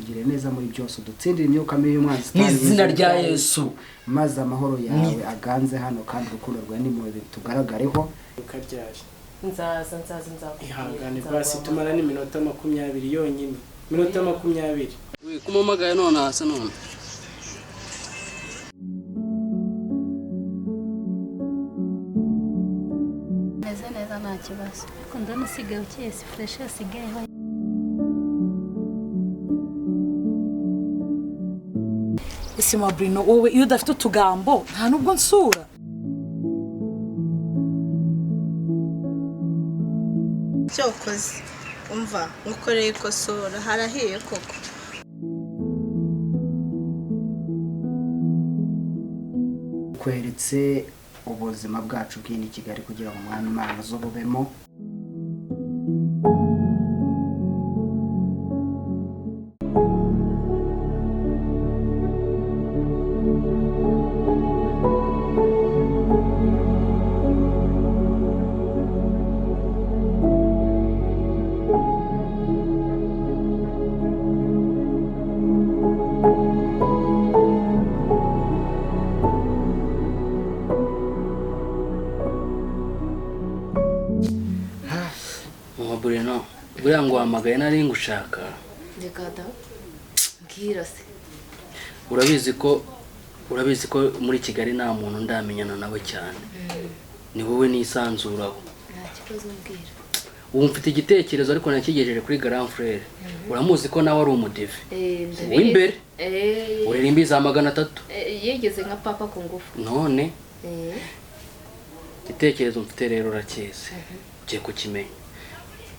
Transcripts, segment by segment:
utugire neza muri byose dutsindire imyuka mibi y'umwanzi n'izina rya Yesu maze amahoro yawe aganze hano kandi urukundo rwawe n'impuhwe tugaragareho ukaryaje nzaza ihangane basi tumara n'iminota 20 yonyine minota 20 kumumagaye none hasa none neza nta kibazo ariko ndabona usigaye ukeye fresh asigayeho ese Bruno wowe iyo udafite utugambo nta nubwo nsura cyokoze umva nkukoreye ikosora harahiye koko kweretse ubuzima bwacu bw'ini Kigali kugira ngo umwami Imana zo bubemo Bruno buriya ngo wamagaye nari ngushaka ndikada mbwira se urabizi ko muri Kigali nta muntu ndamenyana nawe cyane ni wowe nisanzuraho nta kibazo mbwira ubu mfite igitekerezo ariko nakigejeje kuri Grand Frère uramuzi ko nawe ari umudive w'imbere uririmba za 300 yegeze nka papa ku ngufu none igitekerezo mfite rero urakizi ugiye kukimenya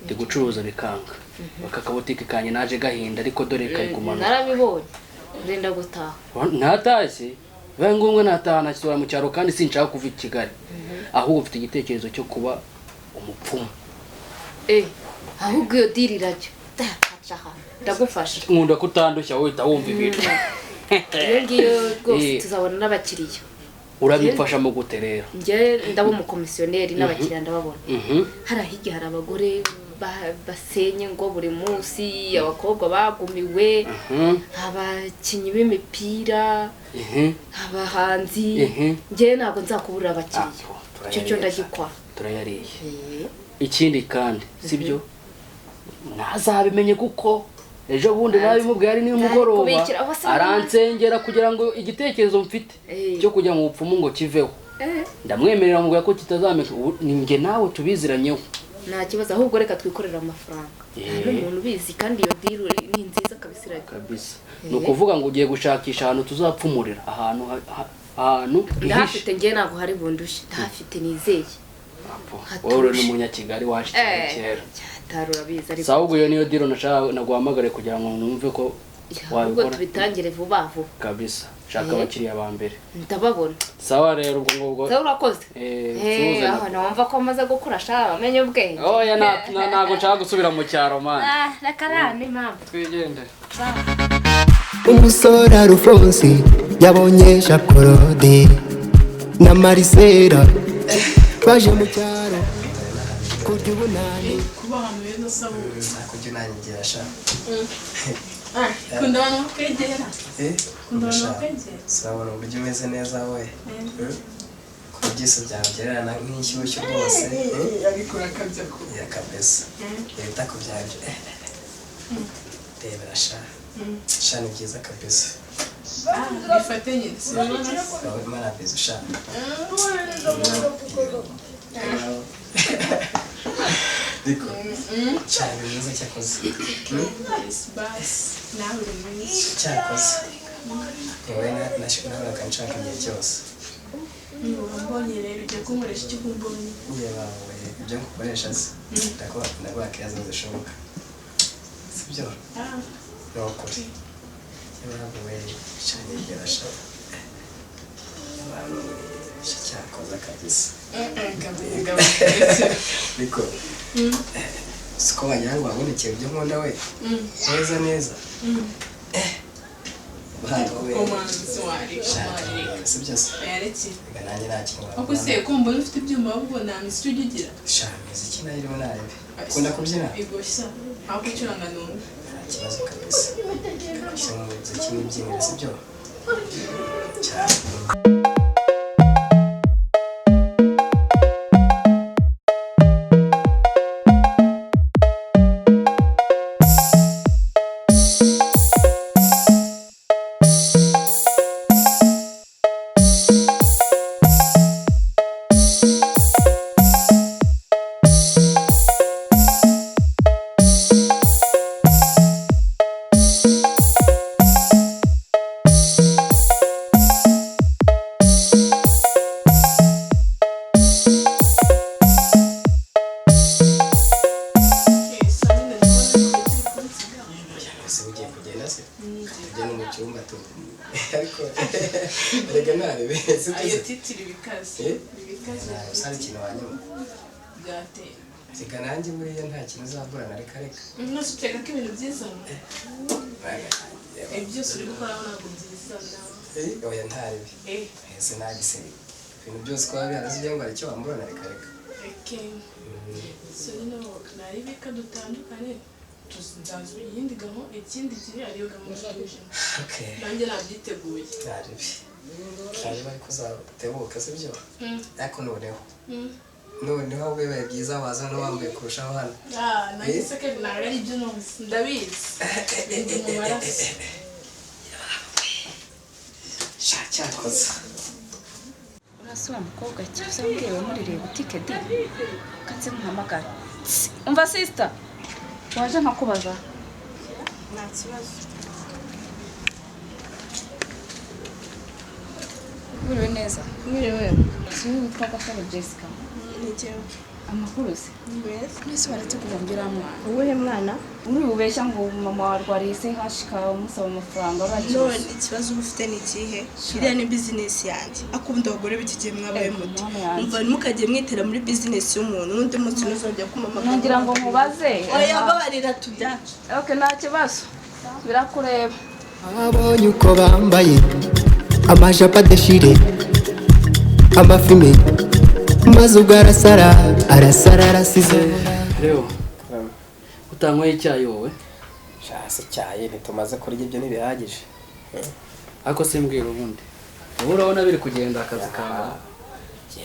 ndi gucuruza bikanga bakakabotike kanye naje gahinda ariko dore kari kumana narabibonye ndenda gutaha natashye bangumwe natahana kisora mu cyaro kandi sinshaka kuva i Kigali ahubwo ufite igitekerezo cyo kuba umupfumu ahubwo iyo diri racyo ndagufasha nkunda kutandushya wowe wumva ibintu iyo ngiyo rwose tuzabona n'abakiriya urabifasha mu guterera nje ndabo mu komisioneri n'abakiriya ndababona harahige hari abagore basenye ngo buri munsi abakobwa bagumiwe abakinyi b'imipira abahanzi nje ntabwo nzakuburira abakiriya cyo ndagikwa turayariye ikindi kandi sibyo nazabimenye kuko ejo bundi nabimubwiye ari n'umugoroba aransengera kugira ngo igitekerezo mfite cyo kujya mu bupfumu ngo kiveho ndamwemerera mubwiye ko kitazameka ninge nawe tubiziranyeho nta kibazo ahubwo reka twikorera amafaranga n'umuntu bizi kandi iyo deal ni nziza kabisa nuko uvuga ngo ugiye gushakisha ahantu tuzapfumurira ahantu ndafite ngiye nago hari bundushye ndafite nizeye wowe ni umunyakigali washitse kera tarura biza ariko sawa ubwo iyo niyo deal naguhamagare kugira ngo numve ko wabikora tubitangire vuba vuba kabisa shaka abakiriya ba mbere ndababona sawa rero ubwo sawa urakoze aho numva ko maze gukura shaka amenye ubwenge oya nago nshaka gusubira mu cyaro man rakarani mama twigende umusore Alphonse yabonye Jacorode na Marisera baje mu cyaro kurya ubunani kuba hamwe no sabo kujya nanyigira sha kunda abantu kwegera kunda abantu kwegera sabona uburyo umeze neza we kubyiso byagerana nk'ishyushyu rwose ariko rakabya ko ya kabisa yita kubyanje debera sha sha ni byiza kabisa bifatanye sawa imana bizu sha Diko. Cyane neza cyakoze. Bas nawe mwiza Cyakoze. Yewe nashobora kanshaka igihe cyose. Mbonye rero ujya kunkoresha icyo kumbonye. Yebawe ibyo nkukoresha se. Ndakora akazi zishoboka. Sibyo? Nokuri. Yebawe cyane birasha. Cyakoze kabisa. Niko siko wagira ngo wabonekeye ibyo nkunda we neza Komanzi wari si byose yareki nanjye nta kintu ako se ko mbona ufite ibyuma ahubwo nta misi ugira shamizi kinayirimo nayo ukunda kubyina igosha aho gucuranga numva nta kibazo kabisa cyo mu muziki n'ibyiniro si byo cyane Reka nanjye buriya nta kintu uzaburana reka mwese uteka ko ibintu byiza byose uri gukora ntabwo byiza nawe oya ntaribi ese nagiseri ibintu byose ko biarazi byo ngo aricyo wamburana reka so nyine naribika dutandukanye tuzaza iyindi gaho ikindi gihe ariyo gahunda nanjye nabyiteguye ntaribi ariko uzatebuka si byo ariko noneho bibaye byiza waza no wambaye kurushaho hano nanjye se ke ntabwo ari ibyo nose ndabizi mu maraso cyakoze urasi wa mukobwa cyose wabwiwe murireye butike di katse muhamagara umva sister waje nkakubaza nta kibazo uriwe neza mwiriwe siwe witwa Gasaro Jessica ntekewe amakuru se mwese barategura mbiramo uwuhe mwana uri ubeshya ngo mama warwariye se hashika umusaba amafaranga none ikibazo ufite ni ikihe iriya ni bizinesi yanjye akunda abagore b'ikigihe mwabaye muti umva ntimukagiye mwitera muri bizinesi y'umuntu n'undi munsi ntuzongera kumamagara ngira ngo mubaze oya mbabarira tubyacu okay nta kibazo birakureba abonye uko bambaye amajapa adashire amafime maze ubwo arasara arasize rero utanyweye icyayi wowe shase icyayi ntitumaze kurya ibyo ntibihagije ariko simbwira ubundi wowe urabona biri kugenda akazi kawe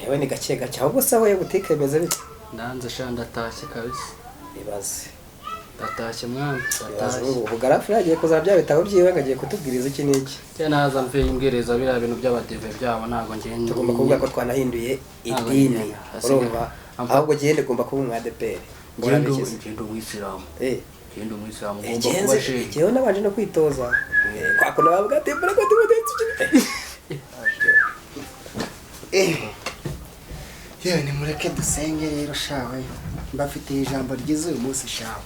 yewe ni gake gake ahubwo se aho butike imeze bite ndanze sha ndatashye kabisa ibaze ndatashye mwana ndatashye ubu garafu yagiye kuzaba bya bitabo byiwe ngagiye kutubwiriza iki n'iki cye naza mvuye imbwiriza biriya bintu by'abadeve byabo ntabwo ngende tugomba kuvuga ko twanahinduye idini urumva ahubwo gende ugomba kuba umwadeperi ngende umwisilamu ngende umwisilamu ugomba kuba shehe igihe nabanje no kwitoza kwa kuno bavuga ati mbona ko yewe nimureke dusenge rero shawe mbafitiye ijambo ryiza uyu munsi shawe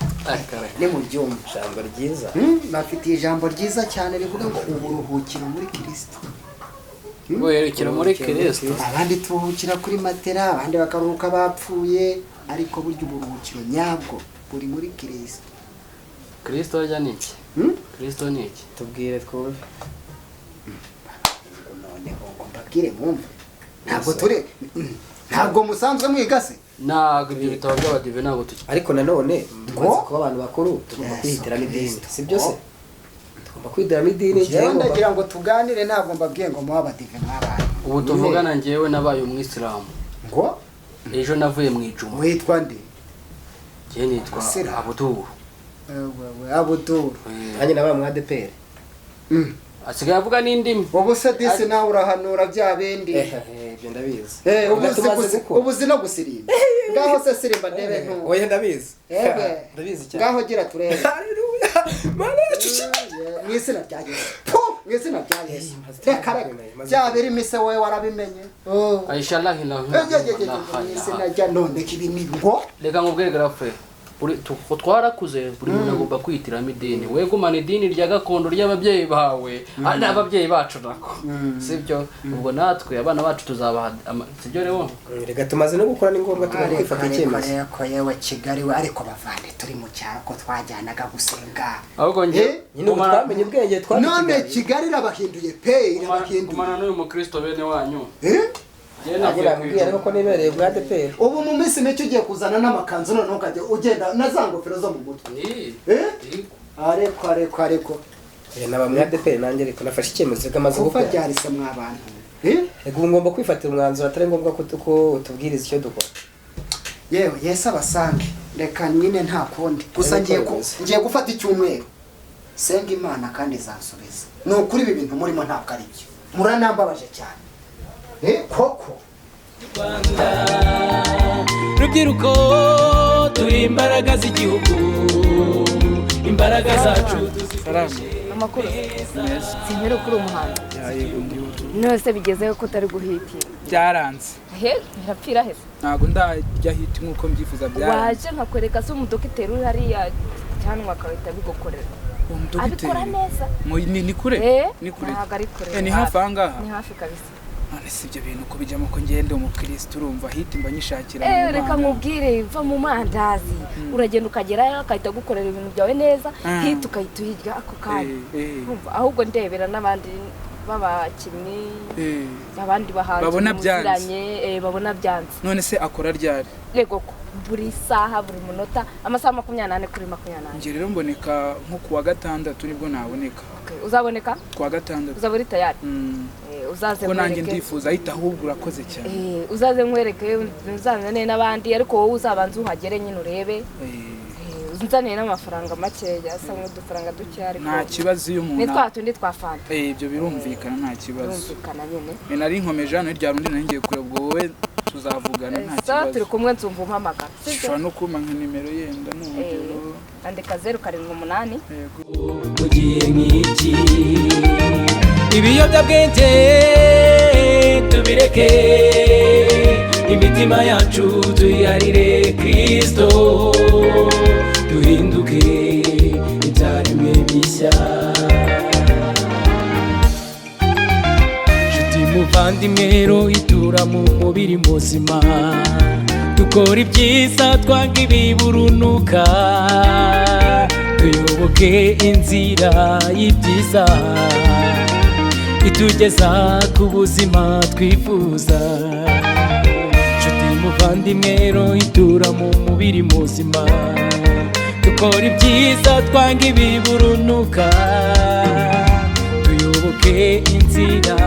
ni mu byumba ijambo ryiza mbafitiye ijambo ryiza cyane rivuga ngo uburuhukiro muri Kristo werekera muri Kristo abandi turuhukira kuri matera abandi bakaruhuka bapfuye ariko burya uburuhukiro nyabwo buri muri Kristo Kristo ajya niki Kristo niki tubwire twumve noneho mbabwire mwumve ntabwo musanzwe mwigase ntabwo ibyo bitabo by'abadive ntabwo tuki ariko nanone tumaze kuba abantu bakuru tugomba kwihitiramo idini si byo se tugomba kwihitiramo idini njyewe ndagira ngo tuganire ntabwo mbabwiye ngo muba abadive mwabaye ubu tuvugana njyewe nabaye umwisilamu ngo ejo navuye mu ijuma witwa nde njye nitwa Abuduru Abuduru nanjye nabaye umwadeperi asigaye avuga n'indimi ubu se disi nawe urahanura bya bindi ibyo ndabizi ubuzi no gusirimba ngaho se sirimba ndebe ntu oya ndabizi ndabizi cyane ngaho gira turebe mwizina rya Yesu mwizina rya Yesu reka byabiri mise wowe warabimenye inshallah mwizina rya none kibi ni ngo reka nkubwire garafe twarakuze buri muntu agomba kwihitiramo idini we gumana idini rya gakondo ry'ababyeyi bawe n'ababyeyi bacu nako sibyo ubwo natwe abana bacu tuzabaha sibyo rero rega tumaze no gukora ni ngombwa tugomba kwifata icyemezo ko yewe Kigali we ariko bavande turi mu cyaro ko twajyanaga gusenga ahubwo nge nyine twamenye ubwenge none Kigali irabahinduye pe irabahinduye kumana n'uyu mukristo bene wanyu ariko ko nibereye bwa ADEPR ubu mu minsi mike ugiye kuzana n'amakanzu none ukajya ugenda na za ngofero zo mu mutwe ariko na bamwe ADEPR nanjye ariko nafashe icyemezo kamaze gukora byarise mw'abantu ego ngomba kwifatira umwanzuro atari ngombwa ko utubwiriza icyo dukora yewe Yesu abasange reka nyine nta kundi gusa ngiye gufata icyumweru senga Imana kandi izansubiza ni ukuri ibi bintu murimo ntabwo ari byo muranambabaje cyane koko rubyiruko turi imbaraga z'igihugu imbaraga zacu amakuru sinkero kuri umuhanda nose bigezeho ko utari guhitira byaranze ntapfira heza ntabwo ndajya hiti nk'uko mbyifuza byaranze waje nkakwereka se umudogiteri uri hariya cyangwa akahita bigukorera abikora neza ni kure ntabwo ari kure ni hafi aha ngaha ni hafi kabisa none si ibyo bintu ko bijyamo ko ngende umukristo urumva hiti mba nyishakira reka nkubwire va mu mandazi uragenda ukagerayo akahita gukorera ibintu byawe neza hiti ukahita uyirya ako kanya ahubwo ndebera n'abandi b'abakinnyi abandi bahanzi babona byanze none se akora ryari yego ko buri saha buri munota amasaha 24 kuri 24 nge rero mboneka nko kuwa gatandatu nibwo naboneka uzaboneka kuwa gatandatu uzaba uri tayari uzaze ko nanjye ndifuza ahita ahubwo urakoze cyane uzaze nkwereke uzazane n'abandi ariko wowe uzabanza uhagere nyine urebe nzaniye n'amafaranga makeya asa nk'udufaranga duke ariko nta kibazo iyo umuntu ni twatundi twafanta ibyo birumvikana nta kibazo birumvikana nyine nari nkomeje hano rya rundi nangiye kureba ubwo wowe tuzavugana nta kibazo turi kumwe nzumva umpamagara ushobora no kumpa nka nimero yenda n'urugero andika 078 mu gihe nk'iki ibiyobyabwenge tubireke imitima yacu tuyiharire Kristo duhinduke ibyaremwe bishya nshuti muvandimwe ro itura mu mubiri muzima dukora ibyiza twanga ibiburunuka tuyoboke inzira y'ibyiza itugeza ku buzima twifuza nshuti muvandimwe ro itura mu mubiri muzima dukora ibyiza twanga ibiburunuka tuyoboke inzira